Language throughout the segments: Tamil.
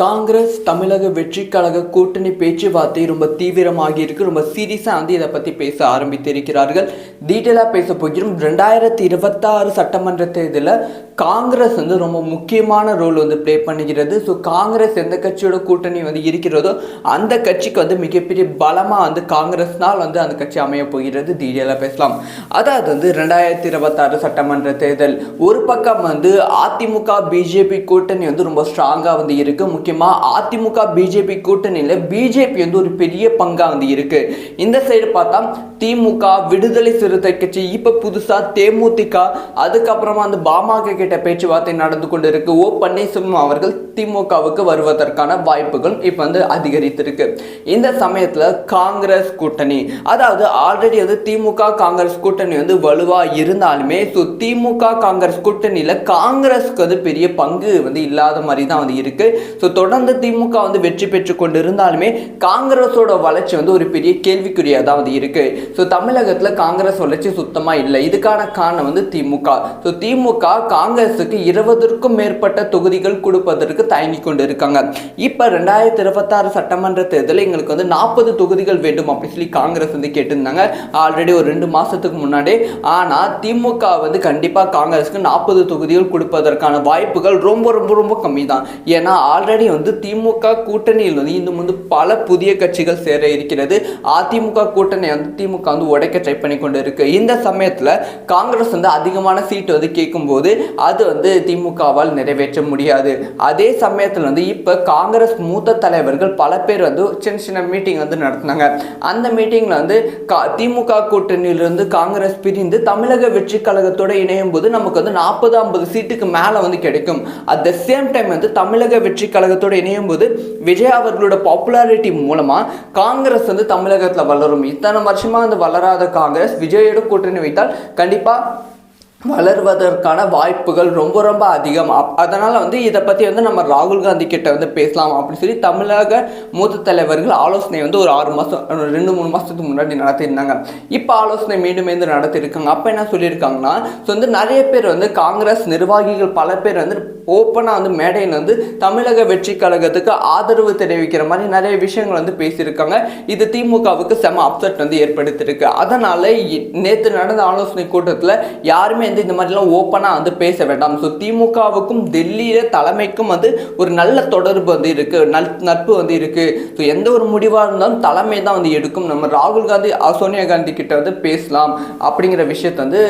காங்கிரஸ் தமிழக வெற்றி கழக கூட்டணி பேச்சுவார்த்தை ரொம்ப தீவிரமாகி இருக்கு. ரொம்ப சீரியஸாக வந்து இதை பற்றி பேச ஆரம்பித்திருக்கிறார்கள். டீட்டெயிலாக பேச போகிறோம். 2026 சட்டமன்ற தேர்தலில் காங்கிரஸ் வந்து ரொம்ப முக்கியமான ரோல் வந்து ப்ளே பண்ணுகிறது. ஸோ காங்கிரஸ் எந்த கட்சியோட கூட்டணி வந்து இருக்கிறதோ அந்த கட்சிக்கு வந்து மிகப்பெரிய பலமாக வந்து காங்கிரஸ்னால் வந்து அந்த கட்சி அமைய போகிறது. டீட்டெயிலாக பேசலாம். அதாவது வந்து 2026 சட்டமன்ற தேர்தல் ஒரு பக்கம் வந்து அதிமுக பிஜேபி கூட்டணி வந்து ரொம்ப ஸ்ட்ராங்காக வந்து இருக்குது. முக்கியமாக அதிமுக பிஜேபி கூட்டணியில் பிஜேபி வந்து ஒரு பெரிய பங்காக வந்து இருக்கு. இந்த சைடு பார்த்தா திமுக, விடுதலை சிறுத்தை கட்சி, இப்போ புதுசாக தேமுதிக, அதுக்கப்புறமா வந்து பாமக கிட்ட பேச்சுவார்த்தை நடந்து கொண்டு இருக்கு. ஓ பன்னீர்செல்வம் அவர்கள் திமுகவுக்கு வருவதற்கான வாய்ப்புகள் இப்போ வந்து அதிகரித்திருக்கு. இந்த சமயத்தில் காங்கிரஸ் கூட்டணி, அதாவது ஆல்ரெடி வந்து திமுக காங்கிரஸ் கூட்டணி வந்து வலுவாக இருந்தாலுமே ஸோ திமுக காங்கிரஸ் கூட்டணியில் காங்கிரஸ்க்கு வந்து பெரிய பங்கு வந்து இல்லாத மாதிரி தான் வந்து இருக்கு. ஸோ தொடர்ந்து திமுக வந்து வெற்றி பெற்று கொண்டு இருந்தாலுமே காங்கிரஸோட வளர்ச்சி வந்து ஒரு பெரிய கேள்விக்குறியாக தான் வந்து இருக்கு. ஸோ தமிழகத்தில் காங்கிரஸ் வளர்ச்சி சுத்தமாக இல்லை. இதுக்கான காரணம் வந்து திமுக. ஸோ திமுக காங்கிரஸுக்கு 20க்கும் மேற்பட்ட தொகுதிகள் கொடுப்பதற்கு தயங்கி கொண்டு இருக்காங்க. இப்போ 2026 சட்டமன்ற தேர்தலில் எங்களுக்கு வந்து 40 தொகுதிகள் வேண்டும் அப்படின்னு சொல்லி காங்கிரஸ் வந்து கேட்டிருந்தாங்க ஆல்ரெடி ஒரு 2 மாதத்துக்கு முன்னாடி. ஆனால் திமுக வந்து கண்டிப்பாக காங்கிரஸுக்கு 40 தொகுதிகள் கொடுப்பதற்கான வாய்ப்புகள் ரொம்ப ரொம்ப ரொம்ப கம்மி தான். ஏன்னா ஆல்ரெடி வந்து திமுக கூட்டணியில் வந்து இன்னும் வந்து பல புதிய கட்சிகள் சேர இருக்கிறது. அதிமுக கூட்டணி வந்து திமுக வந்து உடைக்க ட்ரை பண்ணி கொண்டு இருக்கு. இந்த சமயத்தில் காங்கிரஸ் வந்து அதிகமான சீட் வந்து கேட்கும்போது அது வந்து திமுகவால் நிறைவேற்ற முடியாது. அதே சமயத்தில் வந்து இப்போ காங்கிரஸ் மூத்த தலைவர்கள் பல பேர் வந்து சின்ன சின்ன மீட்டிங் வந்து நடத்தினாங்க. அந்த மீட்டிங்கில் வந்து திமுக கூட்டணியிலிருந்து காங்கிரஸ் பிரிந்து தமிழக வெற்றி கழகத்தோட இணையும் போது நமக்கு வந்து 40-50 சீட்டுக்கு மேலே வந்து கிடைக்கும். அட் த சேம் டைம் வந்து தமிழக வெற்றி கழகத்தோடு இணையும் போது விஜய் அவர்களோட பாப்புலாரிட்டி மூலமா காங்கிரஸ் வந்து தமிழகத்தில் வளரும். இத்தனை வருஷமா வந்து வளராத காங்கிரஸ் விஜயோட கூட்டணி வைத்தால் கண்டிப்பா வளர்வதற்கான வாய்ப்புகள் ரொம்ப ரொம்ப அதிகம். அதனால் வந்து இதை பற்றி வந்து நம்ம ராகுல் காந்தி கிட்ட வந்து பேசலாம் அப்படின்னு சொல்லி தமிழக மூத்த தலைவர்கள் ஆலோசனை வந்து ஒரு 6 மாதம் 2-3 மாதத்துக்கு முன்னாடி நடத்தியிருந்தாங்க. இப்போ ஆலோசனை மீண்டும் நடத்தியிருக்காங்க. அப்போ என்ன சொல்லியிருக்காங்கன்னா ஸோ வந்து நிறைய பேர் வந்து காங்கிரஸ் நிர்வாகிகள் பல பேர் வந்து ஓப்பனாக வந்து மேடையில் வந்து தமிழக வெற்றி கழகத்துக்கு ஆதரவு தெரிவிக்கிற மாதிரி நிறைய விஷயங்கள் வந்து பேசியிருக்காங்க. இது திமுகவுக்கு செம அப்செட் வந்து ஏற்படுத்தியிருக்கு. அதனால் நேற்று நடந்த ஆலோசனை கூட்டத்தில் யாருமே இந்த மாதிரிலாம் ஓப்பனாக வந்து பேச வேண்டாம். ஸோ திமுகவுக்கும் டெல்லியில் தலைமைக்கும் வந்து ஒரு நல்ல தொடர்பு வந்து இருக்கு, நட்பு வந்து இருக்கு. ஸோ எந்த ஒரு முடிவாக இருந்தாலும் தலைமை தான் வந்து எடுக்கும். நம்ம ராகுல் காந்தி சோனியா காந்தி கிட்ட வந்து பேசலாம் அப்படிங்கிற விஷயத்தை வந்து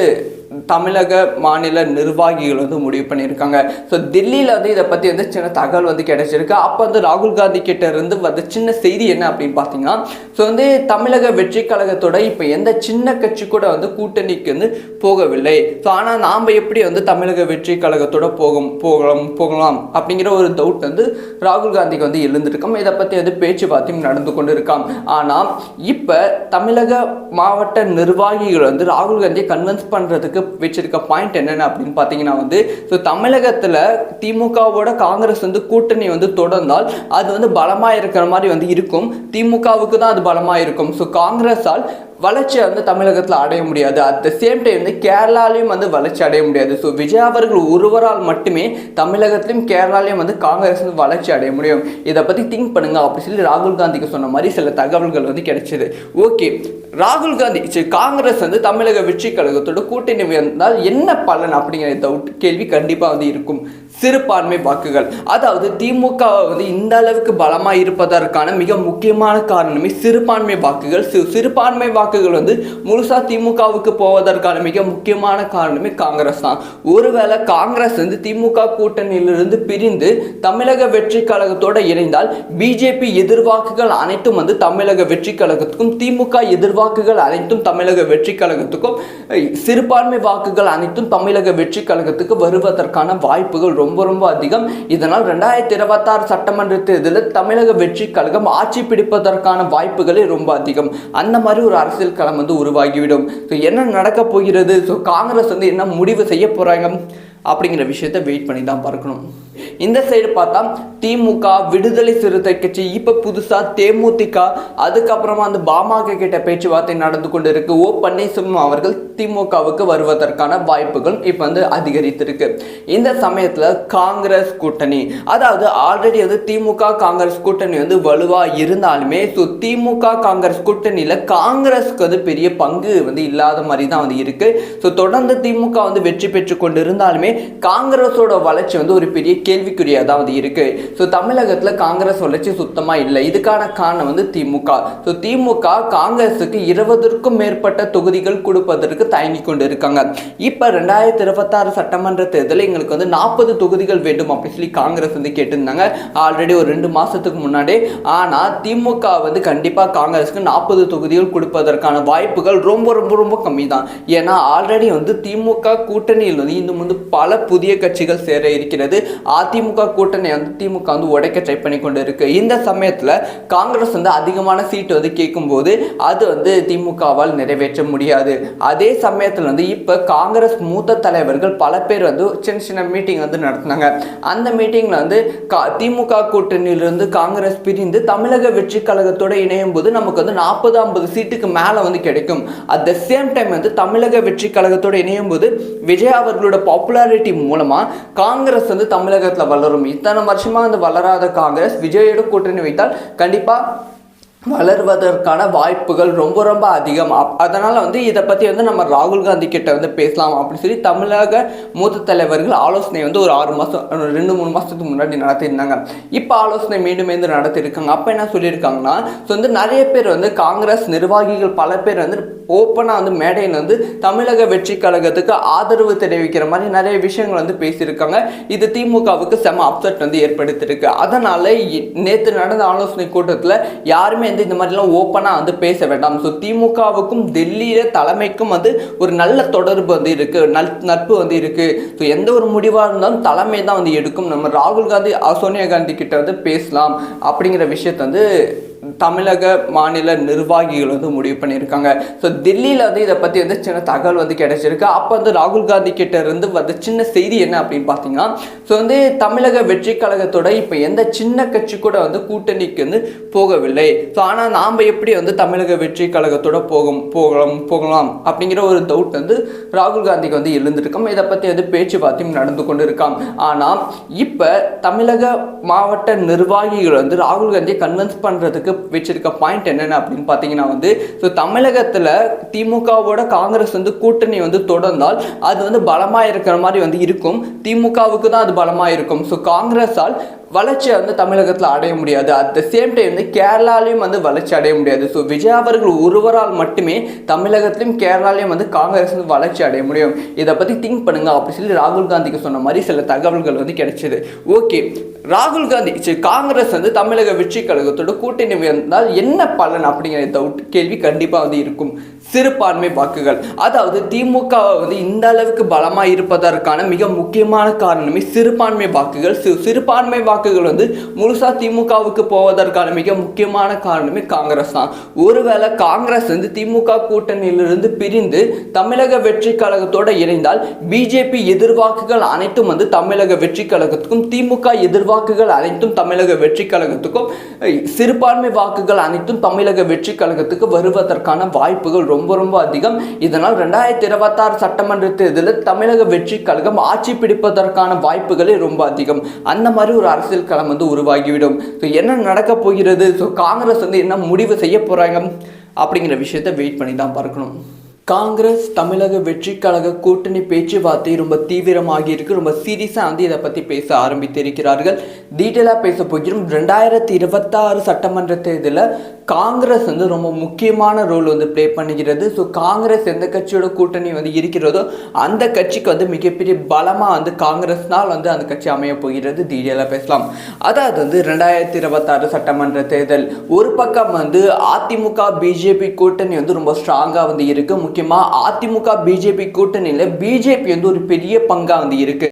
தமிழக மாநில நிர்வாகிகள் வந்து முடிவு பண்ணியிருக்காங்க. ஸோ டெல்லியில் வந்து இதை பற்றி வந்து சின்ன தகவல் வந்து கிடைச்சிருக்கு. அப்போ வந்து ராகுல் காந்தி கிட்ட இருந்து வந்து சின்ன செய்தி என்ன அப்படின்னு பார்த்தீங்கன்னா ஸோ வந்து தமிழக வெற்றி கழகத்தோட இப்போ எந்த சின்ன கட்சி கூட வந்து கூட்டணிக்கு வந்து போகவில்லை. ஸோ ஆனால் நாம் எப்படி வந்து தமிழக வெற்றி கழகத்தோட போகலாம் அப்படிங்கிற ஒரு டவுட் வந்து ராகுல் காந்திக்கு வந்து எழுந்திருக்கோம். இதை பற்றி வந்து பேச்சுவார்த்தையும் நடந்து கொண்டு இருக்காம். ஆனால் இப்போ தமிழக மாவட்ட நிர்வாகிகள் வந்து ராகுல் காந்தியை கன்வின்ஸ் பண்ணுறதுக்கு வச்சிருக்க பாயிண்ட் என்னென்ன அப்படின்னு பார்த்தீங்கன்னா வந்து ஸோ தமிழகத்தில் திமுகவோட காங்கிரஸ் வந்து கூட்டணி வந்து தொடர்ந்தால் அது வந்து பலமாக இருக்கிற மாதிரி வந்து இருக்கும். திமுகவுக்கு தான் அது பலமாக இருக்கும். ஸோ காங்கிரஸால் வளர்ச்சி வந்து தமிழகத்தில் அடைய முடியாது. அட் த சேம் டைம் வந்து கேரளாலையும் வந்து வளர்ச்சி அடைய முடியாது. ஸோ விஜய் அவர்கள் ஒருவரால் மட்டுமே தமிழகத்திலையும் கேரளாலையும் வந்து காங்கிரஸ் வந்து வளர்ச்சி அடைய முடியும். இதை பற்றி திங்க் பண்ணுங்க அப்படின்னு சொல்லி ராகுல் காந்திக்கு சொன்ன மாதிரி சில தகவல்கள் வந்து கிடைச்சிது. ஓகே, ராகுல் காந்தி காங்கிரஸ் வந்து தமிழக வெற்றி கழகத்தோட கூட்டணி வந்தால் என்ன பலன் அப்படிங்கிற டவுட் கேள்வி கண்டிப்பாக வந்து இருக்கும். சிறுபான்மை வாக்குகள், அதாவது திமுக வந்து இந்த அளவுக்கு பலமாக இருப்பதற்கான மிக முக்கியமான காரணமே சிறுபான்மை வாக்குகள். சிறுபான்மை வாக்குகள் வந்து முழுசா திமுகவுக்கு போவதற்கான மிக முக்கியமான காரணமே காங்கிரஸ் தான். ஒருவேளை காங்கிரஸ் வந்து திமுக கூட்டணியிலிருந்து பிரிந்து தமிழக வெற்றி கழகத்தோடு இணைந்தால் பிஜேபி எதிர்வாக்குகள் அனைத்தும் வந்து தமிழக வெற்றி கழகத்துக்கும், திமுக எதிர்வாக்குகள் அனைத்தும் தமிழக வெற்றி கழகத்துக்கும், சிறுபான்மை வாக்குகள் அனைத்தும் தமிழக வெற்றி கழகத்துக்கு வருவதற்கான வாய்ப்புகள் ரொம்ப ரொம்ப அதிகம். இதனால் 2026 சட்டமன்ற தேர்தலில் தமிழக வெற்றி கழகம் ஆட்சி பிடிப்பதற்கான வாய்ப்புகளே ரொம்ப அதிகம். அந்த மாதிரி ஒரு அரசியல் களம் வந்து உருவாகிவிடும். ஸோ என்ன நடக்க போகிறது, ஸோ காங்கிரஸ் வந்து என்ன முடிவு செய்ய போறாங்க அப்படிங்கிற விஷயத்தை வெயிட் பண்ணி தான் பார்க்கணும். இந்த சைடு பார்த்தா திமுக, விடுதலை சிறுத்தை கட்சி, இப்ப புதுசா தேமுதிக, அதுக்கப்புறமா அந்த பாமக கிட்ட பேச்சுவார்த்தை நடந்து கொண்டு இருக்கு. ஓ பன்னீர்செல்வம் அவர்கள் திமுகவுக்கு வருவதற்கான வாய்ப்புகள் இப்ப வந்து அதிகரித்திருக்கு. இந்த சமயத்துல காங்கிரஸ் கூட்டணி, அதாவது ஆல்ரெடி வந்து திமுக காங்கிரஸ் கூட்டணி வந்து வலுவா இருந்தாலுமே திமுக காங்கிரஸ் கூட்டணியில காங்கிரஸ்க்கு வந்து பெரிய பங்கு வந்து இல்லாத மாதிரி தான் வந்து இருக்கு. தொடர்ந்து திமுக வந்து வெற்றி பெற்று கொண்டு இருந்தாலுமே காங்கிரஸோட வளர்ச்சி வந்து ஒரு பெரிய கேள்விக்குறியா தான் வந்து இருக்கு. தமிழகத்துல காங்கிரஸ் வளர்ச்சி சுத்தமா இல்லை. இதுக்கான காரணம் வந்து திமுக. திமுக காங்கிரஸுக்கு 20க்கும் மேற்பட்ட தொகுதிகள் கொடுப்பதற்கு தயங்கி கொண்டு இருக்காங்க. இப்ப 2026 சட்டமன்ற தேர்தலில் எங்களுக்கு வந்து 40 தொகுதிகள் வேண்டும் அப்படின்னு சொல்லி காங்கிரஸ் வந்து கேட்டிருந்தாங்க ஆல்ரெடி ஒரு 2 மாசத்துக்கு முன்னாடி. ஆனா திமுக வந்து கண்டிப்பா காங்கிரஸுக்கு 40 தொகுதிகள் கொடுப்பதற்கான வாய்ப்புகள் ரொம்ப ரொம்ப ரொம்ப கம்மி தான். ஏன்னா ஆல்ரெடி வந்து திமுக கூட்டணியில் வந்து இன்னும் வந்து பல புதிய கட்சிகள் சேர இருக்கிறது. அதிமுக கூட்டணி வந்து திமுக வந்து உடைக்க ட்ரை பண்ணி கொண்டு இருக்கு. இந்த சமயத்துல காங்கிரஸ் வந்து அதிகமான சீட் வந்து கேட்கும் போது அது வந்து திமுகவால் நிறைவேற்ற முடியாது. அதே சமயத்துல வந்து இப்ப காங்கிரஸ் மூத்த தலைவர்கள் பல பேர் வந்து சின்ன சின்ன மீட்டிங் வந்து நடத்தினாங்க. அந்த மீட்டிங்ல வந்து திமுக கூட்டணியிலிருந்து காங்கிரஸ் பிரிந்து தமிழக வெற்றி கழகத்தோட இணையும் போது நமக்கு வந்து 40-50 சீட்டுக்கு மேல வந்து கிடைக்கும். அட் த சேம் டைம் வந்து தமிழக வெற்றி கழகத்தோட இணையும் போது விஜய் அவர்களோட பாப்புலாரிட்டி மூலமா காங்கிரஸ் வந்து தமிழகத்துல வளரும். இத்தனை வருஷமா வந்து வளராத காங்கிரஸ் விஜயோட கூட்டணி வைத்தால் கண்டிப்பா வளர்வதற்கான வாய்ப்புகள் ரொம்ப ரொம்ப அதிகம். அதனால் வந்து இதை பற்றி வந்து நம்ம ராகுல் காந்தி கிட்ட வந்து பேசலாம் அப்படின்னு சொல்லி தமிழக மூத்த தலைவர்கள் ஆலோசனை வந்து ஒரு 6 மாதம் 2-3 மாதத்துக்கு முன்னாடி நடத்தியிருந்தாங்க. இப்போ ஆலோசனை மீண்டும் நடத்தியிருக்காங்க. அப்போ என்ன சொல்லியிருக்காங்கன்னா வந்து நிறைய பேர் வந்து காங்கிரஸ் நிர்வாகிகள் பல பேர் வந்து ஓப்பனாக வந்து மேடையில் வந்து தமிழக வெற்றி கழகத்துக்கு ஆதரவு தெரிவிக்கிற மாதிரி நிறைய விஷயங்கள் வந்து பேசியிருக்காங்க. இது திமுகவுக்கு செம அப்செட் வந்து ஏற்படுத்தியிருக்கு. அதனால நேற்று நடந்த ஆலோசனை கூட்டத்தில் யாருமே வந்து இந்த மாதிரிலாம் ஓப்பனாக வந்து பேச வேண்டாம். திமுகவுக்கும் டெல்லியில தலைமைக்கும் வந்து ஒரு நல்ல தொடர்பு வந்து இருக்கு, நட்பு வந்து இருக்கு. எந்த ஒரு முடிவாக இருந்தாலும் தலைமை தான் வந்து எடுக்கும். நம்ம ராகுல் காந்தி சோனியா காந்தி கிட்ட வந்து பேசலாம் அப்படிங்கிற விஷயத்த வந்து தமிழக மாநில நிர்வாகிகள் வந்து முடிவு பண்ணியிருக்காங்க. டெல்லியில் வந்து இதை பற்றி வந்து சின்ன தகவல் வந்து கிடைச்சிருக்கு. அப்போ வந்து ராகுல் காந்தி கிட்ட இருந்து வந்து சின்ன செய்தி என்ன அப்படின்னு பார்த்தீங்கன்னா வந்து தமிழக வெற்றி கழகத்தோட இப்போ எந்த சின்ன கட்சி கூட வந்து கூட்டணிக்கு வந்து போகவில்லை. ஆனால் நாம் எப்படி வந்து தமிழக வெற்றி கழகத்தோட போகலாம் அப்படிங்கிற ஒரு டவுட் வந்து ராகுல் காந்திக்கு வந்து எழுந்திருக்கோம். இதை பற்றி வந்து பேச்சுவார்த்தையும் நடந்து கொண்டு இருக்காம். ஆனால் இப்போ தமிழக மாவட்ட நிர்வாகிகள் வந்து ராகுல் காந்தியை கன்வின்ஸ் பண்ணுறதுக்கு வச்சிருக்க பாயிண்ட் என்னென்ன அப்படின்னு பார்த்தீங்கன்னா வந்து தமிழகத்தில் திமுகவோட காங்கிரஸ் வந்து கூட்டணி வந்து தொடர்ந்தால் அது வந்து பலமாக இருக்கிற மாதிரி வந்து இருக்கும். திமுகவுக்கு தான் அது பலமாக இருக்கும். காங்கிரஸால் வளர்ச்சி வந்து தமிழகத்தில் அடைய முடியாது. அட் த சேம் டைம் வந்து கேரளாலையும் வந்து வளர்ச்சி அடைய முடியாது. விஜய் அவர்கள் ஒருவரால் மட்டுமே தமிழகத்திலும் கேரளாலையும் வந்து காங்கிரஸ் வந்து வளர்ச்சி அடைய முடியும். இதை பற்றி திங்க் பண்ணுங்க அப்படின்னு சொல்லி ராகுல் காந்திக்கு சொன்ன மாதிரி சில தகவல்கள் வந்து கிடைச்சது. ஓகே, ராகுல் காந்தி காங்கிரஸ் வந்து தமிழக வெற்றி கழகத்தோட கூட்டணி வந்தால் என்ன பலன் அப்படிங்கிற டவுட் கேள்வி கண்டிப்பாக வந்து இருக்கும். சிறுபான்மை வாக்குகள், அதாவது திமுக வந்து இந்த அளவுக்கு பலமாக இருப்பதற்கான மிக முக்கியமான காரணமே சிறுபான்மை வாக்குகள். சிறுபான்மை வாக்குகள் வந்து முழுசா திமுகவுக்கு போவதற்கான மிக முக்கியமான காரணமே காங்கிரஸ் தான். ஒருவேளை காங்கிரஸ் வந்து திமுக கூட்டணியிலிருந்து பிரிந்து தமிழக வெற்றி கழகத்தோட இணைந்தால் பிஜேபி எதிர்வாக்குகள் அனைத்தும் வந்து தமிழக வெற்றி கழகத்துக்கும், திமுக எதிர்வாக்குகள் அனைத்தும் தமிழக வெற்றி கழகத்துக்கும், சிறுபான்மை வாக்குகள் அனைத்தும் தமிழக வெற்றி கழகத்துக்கு வருவதற்கான வாய்ப்புகள் ரொம்ப ரொம்ப அதிகம். இதனால் 2026 சட்டமன்ற தேர்தலில் தமிழக வெற்றி கழகம் ஆட்சி பிடிப்பதற்கான வாய்ப்புகளே ரொம்ப அதிகம். அந்த மாதிரி ஒரு அரசியல் களம் வந்து உருவாகிவிடும். என்ன நடக்க போகிறது, காங்கிரஸ் வந்து என்ன முடிவு செய்ய போறாங்க அப்படிங்கிற விஷயத்தை வெயிட் பண்ணி தான் பார்க்கணும். காங்கிரஸ் தமிழக வெற்றி கழக கூட்டணி பேச்சுவார்த்தை ரொம்ப தீவிரமாகி இருக்கு. ரொம்ப சீரியஸாக வந்து இதை பற்றி பேச ஆரம்பித்திருக்கிறார்கள். டீட்டெயிலாக பேச போகிறோம். 2026 சட்டமன்ற தேர்தலில் காங்கிரஸ் வந்து ரொம்ப முக்கியமான ரோல் வந்து ப்ளே பண்ணுகிறது. காங்கிரஸ் எந்த கட்சியோட கூட்டணி வந்து இருக்கிறதோ அந்த கட்சிக்கு வந்து மிகப்பெரிய பலமாக வந்து காங்கிரஸ்னால் வந்து அந்த கட்சி அமைய போகிறது. டீட்டெயிலாக பேசலாம். அதாவது வந்து 2026 சட்டமன்ற தேர்தல் ஒரு பக்கம் வந்து அதிமுக பிஜேபி கூட்டணி வந்து ரொம்ப ஸ்ட்ராங்காக வந்து இருக்கு. முக்கியமாக அதிமுக பிஜேபி கூட்டணியில் பிஜேபி வந்து ஒரு பெரிய பங்காக வந்து இருக்கு.